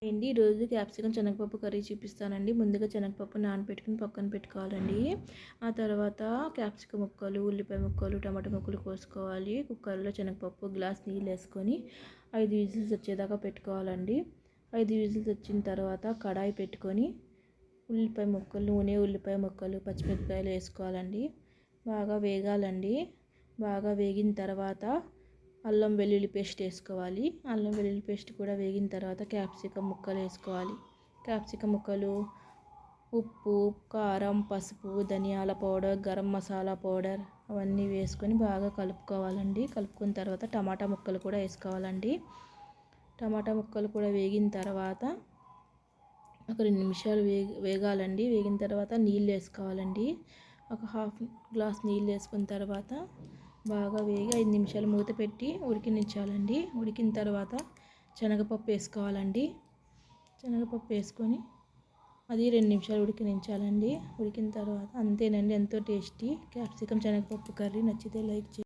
ఈరోజు క్యాప్సికం శనగపప్పు కర్రీ చూపిస్తానండి. ముందుగా శనగపప్పు నానబెట్టుకుని పక్కన పెట్టుకోవాలండి. ఆ తర్వాత క్యాప్సికం ముక్కలు, ఉల్లిపాయ ముక్కలు, టమాటా ముక్కలు కోసుకోవాలి. కుక్కర్లో శనగపప్పు గ్లాస్ నీళ్ళు వేసుకొని 5 విజిల్స్ వచ్చేదాకా పెట్టుకోవాలండి. 5 విజిల్స్ వచ్చిన తర్వాత కడాయి పెట్టుకొని ఉల్లిపాయ ముక్కలు, నూనె, ఉల్లిపాయ ముక్కలు, పచ్చిమిరపకాయలు వేసుకోవాలండి. బాగా వేగాలండి. బాగా వేగిన తర్వాత అల్లం వెల్లుల్లి పేస్ట్ వేసుకోవాలి. అల్లం వెల్లుల్లి పేస్ట్ కూడా వేగిన తర్వాత క్యాప్సికం ముక్కలు వేసుకోవాలి. క్యాప్సికం ముక్కలు, ఉప్పు, కారం, పసుపు, ధనియాల పౌడర్, గరం మసాలా పౌడర్ అవన్నీ వేసుకొని బాగా కలుపుకోవాలండి. కలుపుకున్న తర్వాత టమాటా ముక్కలు కూడా వేసుకోవాలండి. టమాటా ముక్కలు కూడా వేగిన తర్వాత ఒక 2 నిమిషాలు వేగాలండి. వేగిన తర్వాత నీళ్ళు వేసుకోవాలండి. ఒక హాఫ్ గ్లాస్ నీళ్ళు వేసుకున్న తర్వాత బాగా వేగి 5 నిమిషాలు మూత పెట్టి ఉడికించాలండి. ఉడికిన తర్వాత శనగపప్పు వేసుకోవాలండి. శనగపప్పు వేసుకొని అది 2 నిమిషాలు ఉడికించాలండి. ఉడికిన తర్వాత అంతేనండి, ఎంతో టేస్టీ క్యాప్సికం శనగపప్పు కర్రీ. నచ్చితే లైక్ చేయండి.